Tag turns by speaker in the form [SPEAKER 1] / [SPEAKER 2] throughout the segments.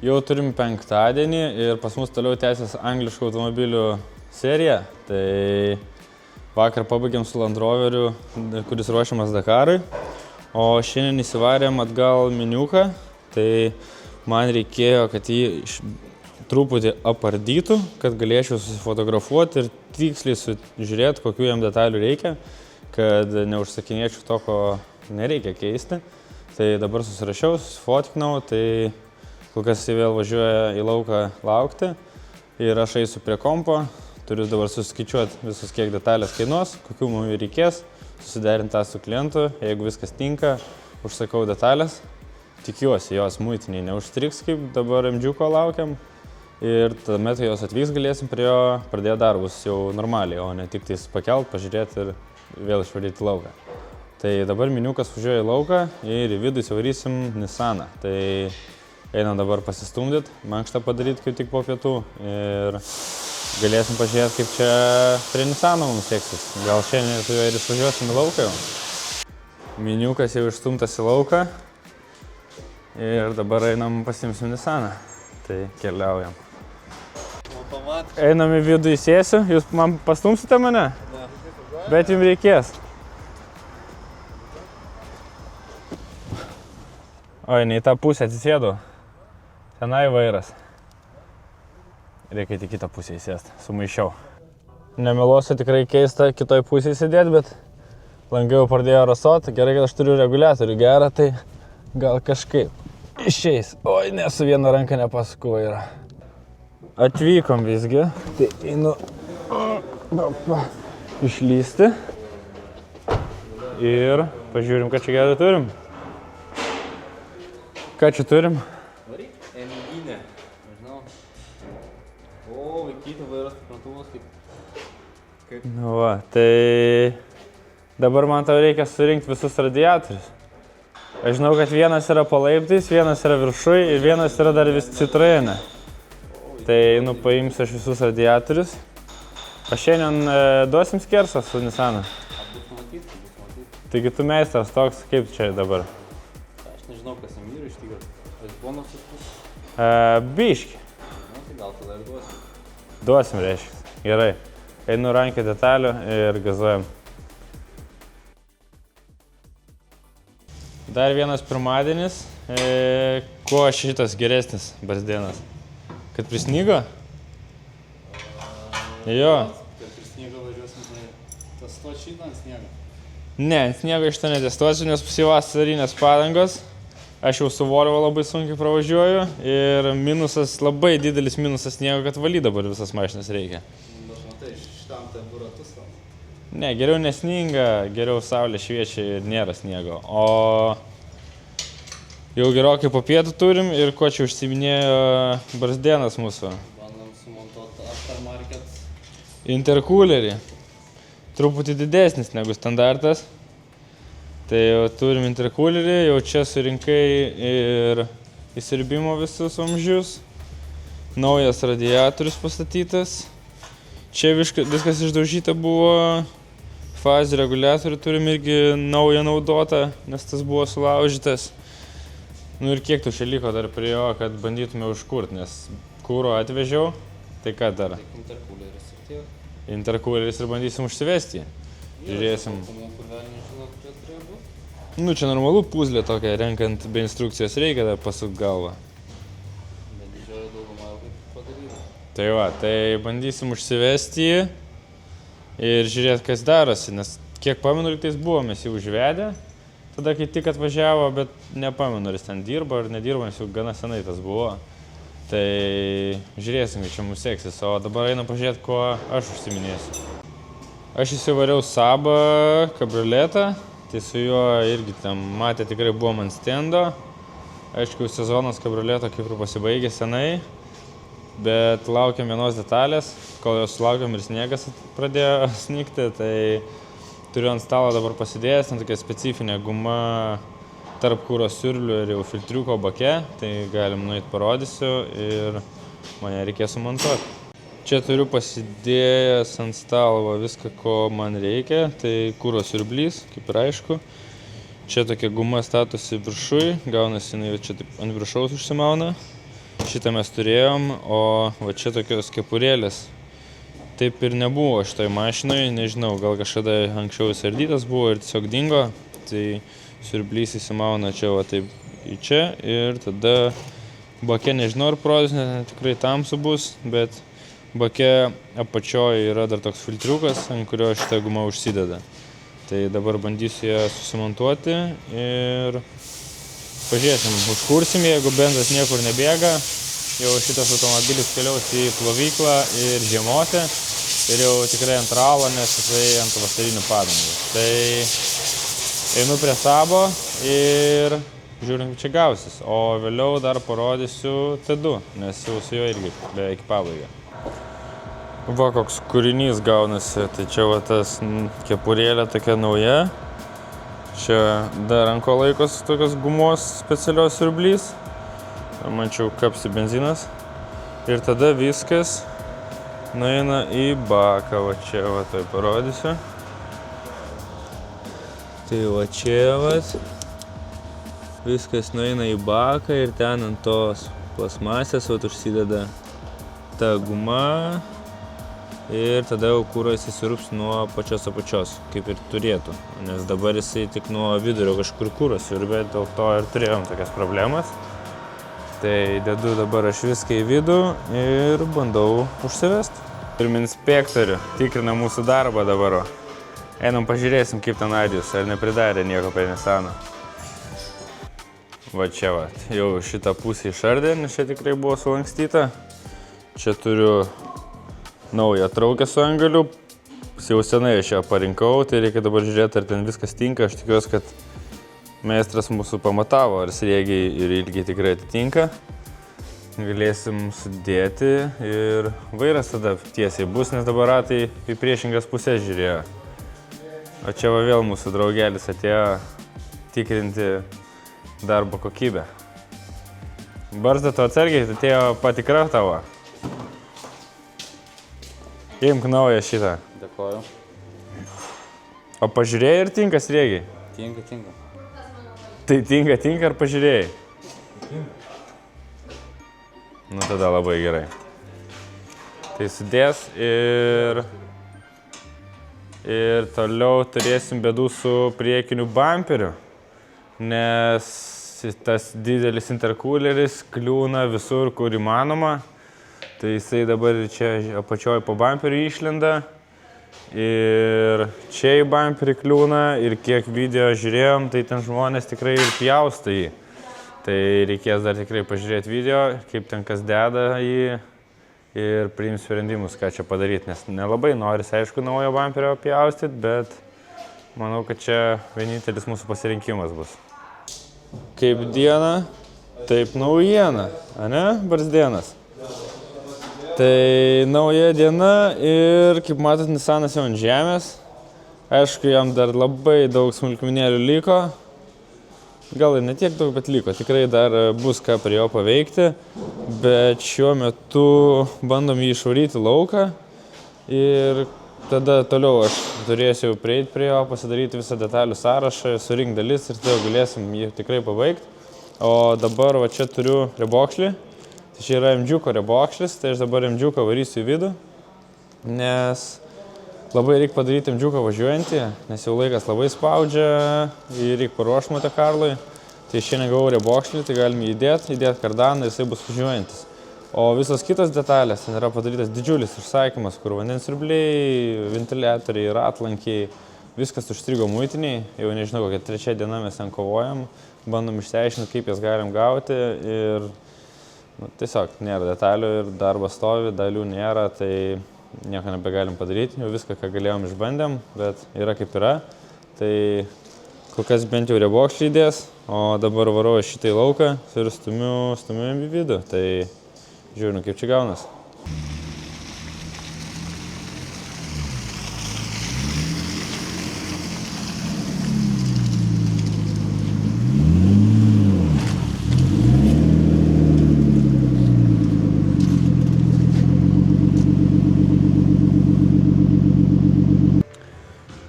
[SPEAKER 1] Jau turim penktadienį ir pas mus toliau tęsiasi angliškų automobilių serija. Tai vakar pabaigėm su Land Roveriu, kuris ruošiamas Dakarui. O šiandien įsivarėm atgal miniuką. Tai man reikėjo, kad jį truputį apardytų, kad galėčiau susifotografuoti ir tiksliai žiūrėti, kokių jam detalių reikia, kad neužsakinėčiau to, ko nereikia keisti. Tai dabar susirašiau, susifotkinau, tai kol kas jis vėl važiuoja į lauką laukti ir aš eisiu prie kompo. Turiu dabar suskaičiuoti visus, kiek detalės kainuos, kokių mums reikės, susiderinti tą su klientu. Jeigu viskas tinka, užsakau detalės. Tikiuosi, jos muitiniai neužstriks, kaip dabar MG-ko laukiam. Ir tuomet jos atvyks, galėsim prie jo pradėti darbus jau normaliai, o ne tik tais pakelt, pažiūrėti ir vėl išvaryti į lauką. Tai dabar miniukas važiuoja į lauką ir į vidų įsivarysim Nissaną. Tai einam dabar pasistumdyti, mankštą padaryti kaip tik po pietų ir galėsim pažiūrėti, kaip čia prie Nissano mums seksis. Gal šiandien su juo ir išvažiuosim į lauką jau. Miniukas jau išstumtas į lauką ir dabar einam pasiimsim Nissaną. Tai keliaujam. Einam į vidų įsėsiu, jūs man pastumsite mane? Ne. Bet jums reikės. Oi, ne į tą pusę atsisėdu. Tenai vairas. Reikia į kitą pusę įsėsti, sumaišiau. Nemeluosiu, tikrai keista kitoj pusėje sėdėti, bet langai jau pradėjo rasoti. Gerai, kad aš turiu reguliatorių gerą, tai gal kažkaip išeis. Oi, ne, su viena ranka nepasuku vairą. Atvykom visgi. Tai einu išlysti. Ir pažiūrim, ką čia gerai turim. Ką čia turim?
[SPEAKER 2] Emginė, nežinau. O, vaikyti vairas suprantuvas kaip...
[SPEAKER 1] Nu va, tai dabar man tau reikia surinkti visus radiatorius. Aš žinau, kad vienas yra palaiptais, vienas yra viršui ir vienas yra dar vis Citroene. Tai paimsiu aš visus radiatorius. Aš šiandien duosim skersą su Nissanu.
[SPEAKER 2] Bus matyti.
[SPEAKER 1] Taigi tu meistras toks, kaip čia dabar?
[SPEAKER 2] Aš nežinau, kas jam yra iš tikrųjų. Aš bonusas bus.
[SPEAKER 1] Biški.
[SPEAKER 2] Na, tai gal tada ir duosim.
[SPEAKER 1] Duosim, reiškia. Gerai. Einu rankę detalių ir gazuojam. Dar vienas pirmadienis. Kuo šitas geresnis Barzdėnas? Kad prisnygo? Jo.
[SPEAKER 2] Kad prisnygo važiuosim, tai testuot šitą ant sniego.
[SPEAKER 1] Ne, ant sniego šitą netestuosiu, nes vasarinės padangos. Aš jau su Volvo labai sunkiai pravažiuoju ir labai didelis minusas sniego, kad valyt dabar visas mašinas reikia.
[SPEAKER 2] Bet matai, šitam tai buratus tam.
[SPEAKER 1] Ne, geriau nesninga, geriau saulė šviečia ir nėra sniego. O jau gerokai po pietų turim ir ko čia užsiminėjo Barzdėnas mūsų.
[SPEAKER 2] Bandom sumontuoti aftermarket.
[SPEAKER 1] Intercoolerį. Truputį didesnis negu standartas. Tai jau turim intercoolerį, jau čia surinkai ir įsirbimo visus vamzdžius. Naujas radiatorius pastatytas. Čia viskas išdaužyta buvo. Fazių reguliatorių turim irgi naują naudotą, nes tas buvo sulaužytas. Nu ir kiek tu čia liko dar prie jo, kad bandytume užkurti, nes kuro atvežiau. Tai ką dar?
[SPEAKER 2] Intercooleris ir tiek.
[SPEAKER 1] Intercooleris ir bandysim užsivesti. Žiūrėsim. Nu, čia normalu puzlė tokia, renkant be instrukcijos reikia dar pasukti galvą.
[SPEAKER 2] Bet didžioji dauguma jau kaip padaryta.
[SPEAKER 1] Tai va, tai bandysim užsivesti jį ir žiūrėti, kas darosi, nes kiek pamenu, lygtais buvo, mes jį užvedę. Tada, kai tik atvažiavo, bet nepamenu, ar jis ten dirbo ar nedirbo, nes jau gana senai tas buvo. Tai žiūrėsim, kaip čia mums seksis, o dabar einam pažiūrėti, kuo aš užsiminėsiu. Aš įsivariau Sabą kabrioletą, tai su juo irgi ten matė tikrai buvom ant stendo. Aišku, sezonas kabrioleto kaip ir pasibaigė senai, bet laukiam vienos detalės, kol jos laukiam ir sniegas pradėjo snigti, tai turiu ant stalo dabar pasidėjęs, ten tokia specifinė guma tarp kuro siurblių ir jau filtriuko bake, tai galim nueit parodysiu ir mane reikės sumontuoti. Čia turiu pasidėjęs ant stalo viską, ko man reikia. Tai kuro siurblys, kaip ir aišku. Čia tokia guma statosi viršui, gaunasi jinai čia taip ant viršaus užsimauna. Šitą mes turėjom, o va čia tokios kepurėlės. Taip ir nebuvo šitoj mašinoj, nežinau, gal kažkada anksčiau jis ardytas buvo ir tiesiog dingo. Tai siurblys įsimauna čia va taip į čia ir tada bake nežinau ar parodys, nes tikrai tamsu bus, bet bake apačioje yra dar toks filtriukas, ant kurio šitą gumą užsideda. Tai dabar bandysiu ją susimontuoti ir pažiūrėsim, užkursim, jeigu benzas niekur nebėga. Jau šitas automobilis keliaus į plovyklą ir žiemoti ir jau tikrai ant ralo, nes jisai ant vasarinių padangų. Tai einu prie sabo ir žiūrim, kaip čia gausis. O vėliau dar parodysiu T2, nes jau su juo irgi beveik pabaiga. Va, koks kūrinys gaunasi, tai čia va tas kepurėlė tokia nauja. Čia dar ranko laikos tokios gumos specialios siurblys. Mačiau, kapsi benzinas. Ir tada viskas nueina į baką, va čia va tai parodysiu. Tai va čia va. Viskas nueina į baką ir ten ant tos plasmasės va užsideda ta guma. Ir tada jau kuras įsirups nuo pačios apačios, kaip ir turėtų. Nes dabar jisai tik nuo vidurio kažkur kuras siurbia, dėl to ir turėjom tokias problemas. Tai dedu dabar aš viską į vidų ir bandau užsivest. Turim inspektorių, tikrina mūsų darbą dabar. Einam pažiūrėsim, kaip ten Adijus, ar nepridarė nieko prie Nisano. Va čia va, jau šitą pusę išardė, nes čia tikrai buvo sulankstyta. Čia turiu naują traukę su angaliu, jau senai aš ją parinkau, tai reikia dabar žiūrėti, ar ten viskas tinka. Aš tikiuosi, kad meistras mūsų pamatavo, ar sriegiai ir ilgiai tikrai atitinka. Galėsim sudėti ir vairas tada tiesiai bus, nes dabar ratai į priešingas pusės žiūrėjo. O čia va vėl mūsų draugelis atėjo tikrinti darbo kokybę. Barzda, tu atsargiai, atėjo patikra tavo. Imk naują šitą.
[SPEAKER 2] Dėkoju.
[SPEAKER 1] O pažiūrėjai ir tinka sriegiai?
[SPEAKER 2] Tinka.
[SPEAKER 1] Tai tinka ar pažiūrėjai? Nu tada labai gerai. Tai sudės ir toliau turėsim bėdų su priekiniu bamperiu, nes tas didelis interkuleris kliūna visur, kur įmanoma. Tai jisai dabar čia apačioj po bamperį išlenda ir čia į bamperį kliūna ir kiek video žiūrėjom, tai ten žmonės tikrai ir pjausto jį. Tai reikės dar tikrai pažiūrėti video, kaip ten kas deda jį ir priims sprendimus, ką čia padaryti, nes nelabai noris, aišku, naujo bamperio pjaustyti, bet manau, kad čia vienintelis mūsų pasirinkimas bus. Kaip diena, taip naujiena, ane, Barzdienas? Tai nauja diena ir, kaip matot, Nisanas jau ant žemės. Aišku, jam dar labai daug smulkmenėlių liko. Gal ir ne tiek daug, bet liko. Tikrai dar bus ką prie jo paveikti. Bet šiuo metu bandom jį išvaryti lauką. Ir tada toliau aš turėsiu prieiti prie jo, pasidaryti visą detalių sąrašą, surinkti dalis ir tada galėsim jį tikrai pabaigti. O dabar va čia turiu rebokšlį. Tai čia yra M-džiuko rebokšlis, tai aš dabar M-džiuką varysiu į vidų, nes labai reikia padaryti M-džiuką važiuojantį, nes jau laikas labai spaudžia ir reikia paruošti Monte Carlui. Tai šiandien gavau rebokšlį, tai galime įdėti kardaną ir jisai bus važiuojantis. O visos kitos detalės, ten yra padarytas didžiulis užsakymas, kur vandens siurbliai, ventiliatoriai, ratlankiai, viskas užstrigo muitiniai. Jau nežinau, kokia 3 diena mes ten kovojam, bandom išsiaiškinti, kaip jas galim gauti ir tiesiog nėra detalių ir darbas stovi, dalių nėra, tai nieko nebegalim padaryti. Jau viską, ką galėjom, išbandėm, bet yra kaip yra. Tai kol kas bent jau rebokšlį įdės, o dabar varau šitą į lauką ir stumiu į vidų. Tai žiūrime, kaip čia gaunas.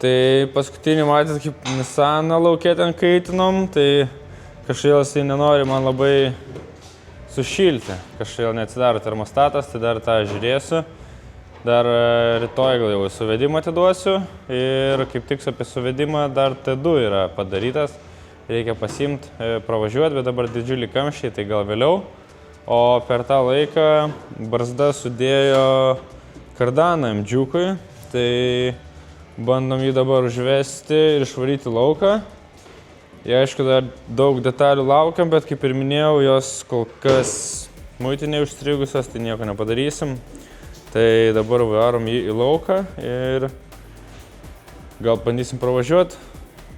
[SPEAKER 1] Tai paskutinį matėt, kaip Nissaną lauke ten kaitinom, tai kažkaip jisai nenori man labai sušilti. Kažkaip neatsidaro termostatas, tai dar tą žiūrėsiu. Dar rytoj gal jau suvedimą atiduosiu ir kaip tik apie suvedimą dar T2 yra padarytas. Reikia pasimti, pravažiuoti, bet dabar didžiulį kamščiai, tai gal vėliau. O per tą laiką barzda sudėjo kardaną M-džiukui, tai bandom jį dabar užvesti ir išvaryti lauką. Jie aišku dar daug detalių laukiam, bet kaip ir minėjau, jos kol kas muitinėje užstrigusios, tai nieko nepadarysim. Tai dabar varom jį į lauką ir gal bandysim pravažiuoti,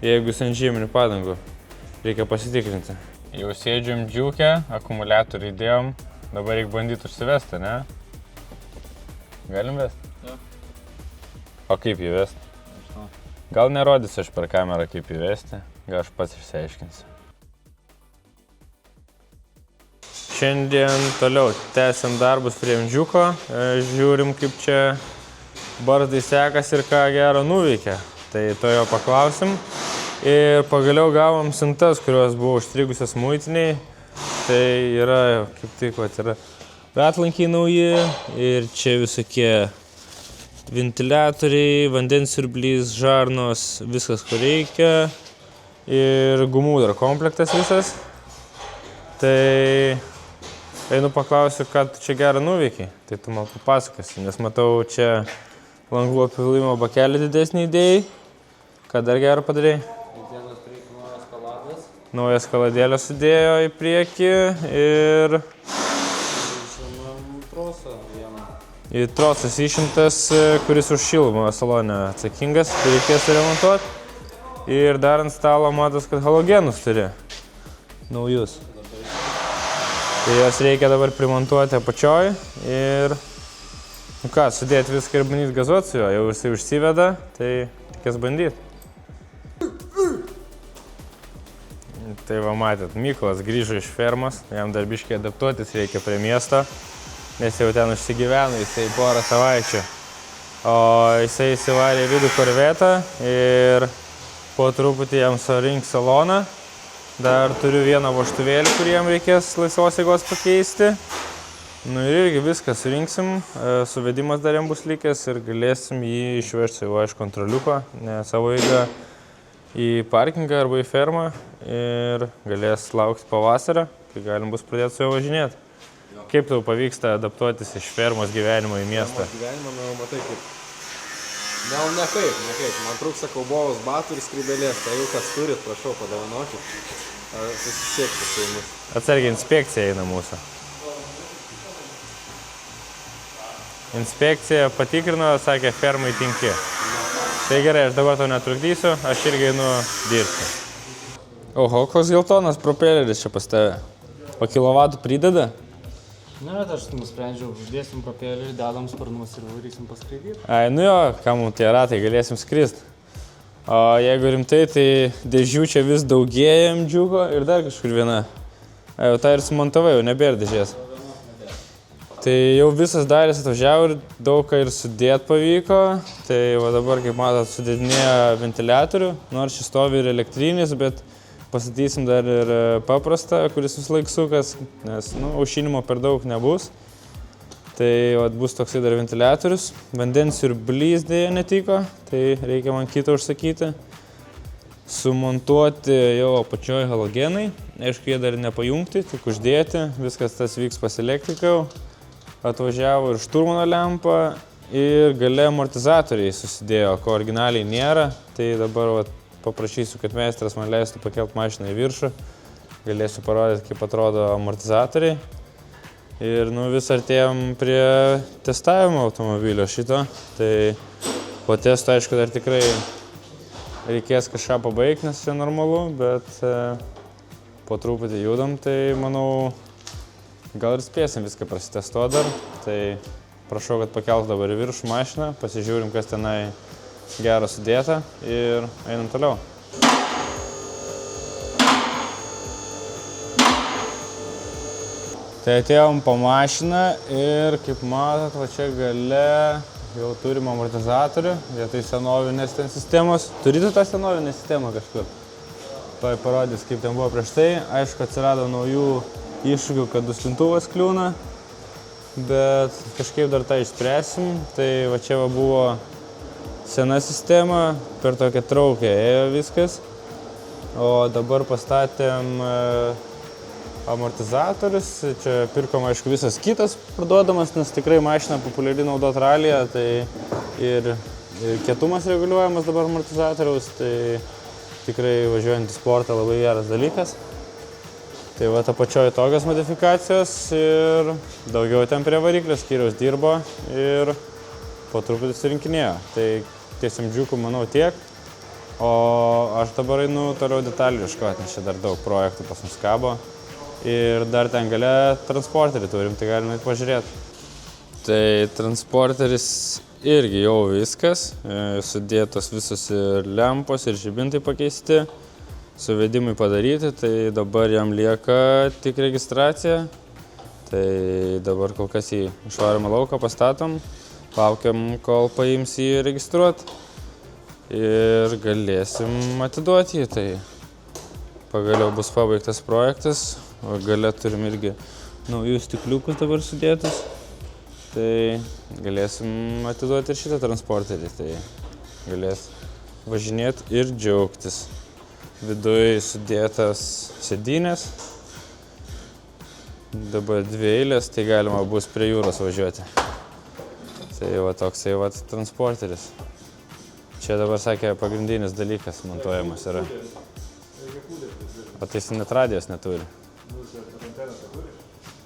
[SPEAKER 1] jeigu jis ant žieminių padangų. Reikia pasitikrinti. Jau sėdžiam džiukę, akumuliatorių įdėjom, dabar reikia bandyti užsivesti, ne? Galim vesti?
[SPEAKER 2] Ja.
[SPEAKER 1] O kaip jį vesti? Gal nerodysiu aš per kamerą kaip jį vesti, gal aš pats išsiaiškinsiu. Šiandien toliau tęsiam darbus prie M-džiuko, žiūrim kaip čia barzdai sekas ir ką gero nuveikia. Tai to jo paklausim. Ir pagaliau gavom siuntas, kurios buvo užstrigusios muitiniai. Tai yra, kaip tik, yra ratlankiai nauji ir čia visokie ventiliatoriai, vandens siurblys, žarnos, viskas ko reikia. Ir gumų dar komplektas visas. Tai einu paklausiu, ką tu čia gerą nuveikiai, tai tu man papasakosi, nes matau čia langų apipilimo bakelį didesnį idėjai. Ką dar gerą padarėjai?
[SPEAKER 2] Dienos priekį naujas kaladas.
[SPEAKER 1] Naujas kaladėlės sudėjo į priekį ir...
[SPEAKER 2] Išėmėm trosą vieną.
[SPEAKER 1] Į trosas išimtas, kuris už šilumą salone atsakingas, tai reikės remontuoti. Ir dar ant stalo matos, kad halogenus turi. Naujus. Tai jas reikia dabar primontuoti apačioj ir, nu ką, sudėti viską ir bandyti gazuoti su juo, jau jisai užsiveda, tai reikės bandyti. Tai va matėt, Mykolas grįžo iš fermos, jam dar biškai adaptuotis reikia prie miesto, nes jau ten užsigyveno jisai porą savaičių. O jisai įsivarė į vidų korvetą ir po truputį jam surink saloną. Dar turiu vieną vožtuvėlį, kurį jam reikės laisvos jėgos pakeisti. Nu ir irgi viską surinksim, suvedimas dar jam bus likęs ir galėsim jį išvežti jau iš kontroliuko, ne savo eigą į parkingą arba į fermą ir galės laukti pavasario, kai galim bus pradėti su juo važinėti. Kaip tau pavyksta adaptuotis iš fermos gyvenimo į miestą?
[SPEAKER 3] Gyvenimą, matai kaip. Gal nekaip. Man trūksta kaubojos batų ir skrybelės, tai jau kas turit, prašau, padovanokit. Susisiekti su jumis.
[SPEAKER 1] Atsargiai, inspekcija eina mūsų. Inspekcija patikrino, sakė, fermai tinki. Tai gerai, aš dabar tau netrukdysiu, aš irgi einu dirbti. Oho, koks geltonas propeleris čia pas tave. O kilovatų prideda?
[SPEAKER 2] Ne, bet aš nusprendžiau, uždėsim propelį, dedam sparnus ir varysim paskraidyti.
[SPEAKER 1] Ai, nu jo, ką mums tie ratai, galėsim skrist. O jeigu rimtai, tai dėžių čia vis daugėja M-džiuko ir dar kažkur viena. Ai, jau tą ir sumontavai, jau nebėra dėžės. Tai jau visas dalis atvažiavo ir daug ką ir sudėt pavyko. Tai va dabar, kaip matot, sudėdinėja ventiliatorių, nors šis stovi ir elektrinis, bet pastatysim dar ir paprastą, kuris vis laik sukas, nes aušinimo per daug nebus. Tai vat, bus toksai dar ventiliatorius. Vandens siurblys dėja netiko, tai reikia man kitą užsakyti. Sumontuoti jau apačioj halogenai. Aišku, jie dar nepajungti, tik uždėti. Viskas tas vyks pas elektrikau. Atvažiavo ir šturmano lempa ir gale amortizatoriai susidėjo, ko originaliai nėra. Tai dabar vat, paprašysiu, kad meistras man leistų pakelt mašiną į viršų. Galėsiu parodyti, kaip atrodo amortizatoriai. Ir vis artėjom prie testavimo automobilio šito. Tai po testo, aišku, dar tikrai reikės kažką pabaigti, nes čia normalu, bet po truputį judam, tai manau, gal ir spėsim viską prasitestuoti dar. Tai prašau, kad pakeltų dabar į viršų mašiną, pasižiūrim, kas tenai gero sudėta ir einam toliau. Tai atėjom po mašiną ir kaip matot, va čia gale jau turim amortizatorių, vietoj senovinės ten sistemos. Turite tą senovinę sistemą kažkur? Tuoj parodys, kaip ten buvo prieš tai. Aišku, atsirado naujų iššūkių, kad duslintuvas kliūna, bet kažkaip dar tą išspręsim. Tai va čia va buvo sena sistema, per tokią traukę ėjo viskas. O dabar pastatėm amortizatorius, čia pirkom, aišku, visas kitas parduodamas, nes tikrai mašina populiari naudot ralyje, tai ir kietumas reguliuojamas dabar amortizatoriaus, tai tikrai važiuojant į sportą labai geras dalykas. Tai va, ta pačioje tokios modifikacijos ir daugiau ten prie variklio skyriaus dirbo ir po truputį surinkinėjo. Tai ties MG-kų manau tiek, o aš dabar einu toliau detalių ieškoti, nes čia dar daug projektų pas mus kabo. Ir dar ten gale transporterį turim, tai galime pažiūrėti. Tai transporteris irgi jau viskas, sudėtos visos ir lempos, ir žibintai pakeisti, suvedimai padaryti, tai dabar jam lieka tik registracija. Tai dabar kol kas į išvarimą lauką pastatom, laukiam, kol paims jį registruoti ir galėsim atiduoti jį. Tai pagaliau bus pabaigtas projektas. O gale turim irgi naujus stikliukus dabar sudėtus, tai galėsim atiduoti ir šitą transporterį, tai galės važinėti ir džiaugtis. Viduje sudėtas sėdynės, dabar 2 eilės, tai galima bus prie jūros važiuoti. Tai va toksai va transporteris. Čia dabar sakė pagrindinis dalykas montuojamas yra. O tai jis net radijos neturi.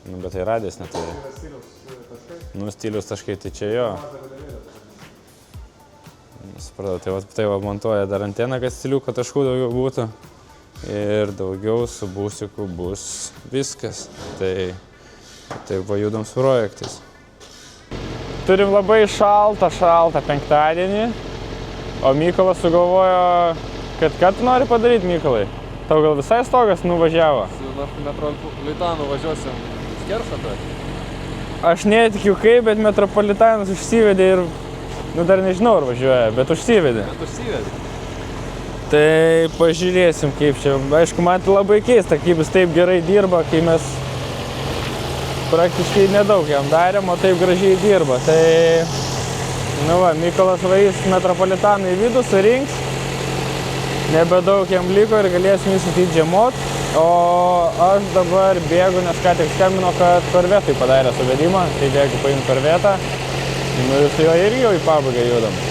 [SPEAKER 1] Nu, bet tai radijas neturi. Nu, stiliaus taškai, tai čia jo. Supratau, tai va montuoja dar anteną, kad stiliuko taškų daugiau būtų. Ir daugiau su būsiku bus viskas. Tai va judam su projektais. Turim labai šaltą penktadienį. O Mykolas sugalvojo, kad tu nori padaryti, Mykolai? Tau gal visai stogas nuvažiavo?
[SPEAKER 3] Su Metropolitanu važiuosim skersą.
[SPEAKER 1] Aš netikiu kaip, bet Metropolitanas užsivedė ir, nu dar nežinau ar važiuoja, bet užsivedė. Tai pažiūrėsim kaip čia. Aišku, man tai labai keista, kaip jis taip gerai dirba, kai mes praktiškai nedaug jam darėm, o taip gražiai dirba. Tai, nu va, Mykolas vaís Metropolitaną į vidų, surinks. Nebedaug jam liko ir galėsim įsityti žiemot, o aš dabar bėgu, nes ką tik skambino, kad korvetui padarė suvedimą, tai bėgu paimti korvetą, nu ir su juo irgi jau į pabaigą judam.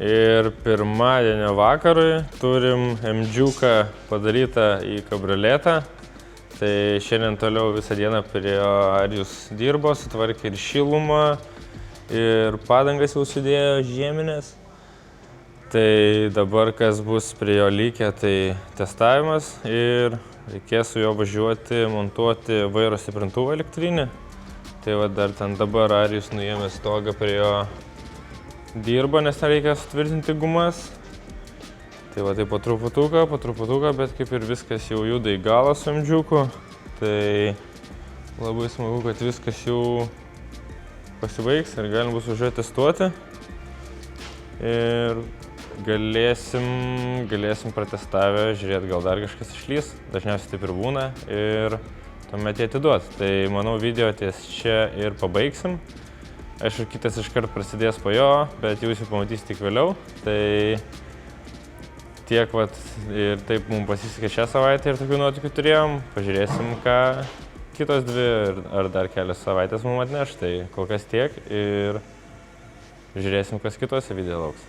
[SPEAKER 1] Ir pirmadienio vakarui turim MG-ką padarytą į kabrioletą, tai šiandien toliau visą dieną prie Arijus dirbo, sutvarkė ir šilumą, ir padangas jau sudėjo žieminės. Tai dabar kas bus prie jo likę, tai testavimas ir reikės su juo važiuoti, montuoti vairo stiprintuvą elektrinį. Tai va dar ten dabar Arijus nuėmė stogą prie jo dirba, nes ten reikia sutvirtinti gumas. Tai va tai po truputuką, bet kaip ir viskas jau juda į galą su MG-ku. Tai labai smagu, kad viskas jau pasibaigs ir galim bus važiuoti testuoti. Ir galėsim pratestavę žiūrėti, gal dar kažkas išlys. Dažniausiai taip ir būna ir tuomet jį atiduoti. Tai manau video ties čia ir pabaigsim. Aišku, kitas iškart prasidės po jo, bet jūs jau pamatysite tik vėliau. Tai tiek vat ir taip mums pasisekė šią savaitę ir tokių nuotykių turėjom. Pažiūrėsim, ką kitos 2 ar dar kelias savaitės mums atneš. Tai kol kas tiek ir žiūrėsim, kas kitose video lauks.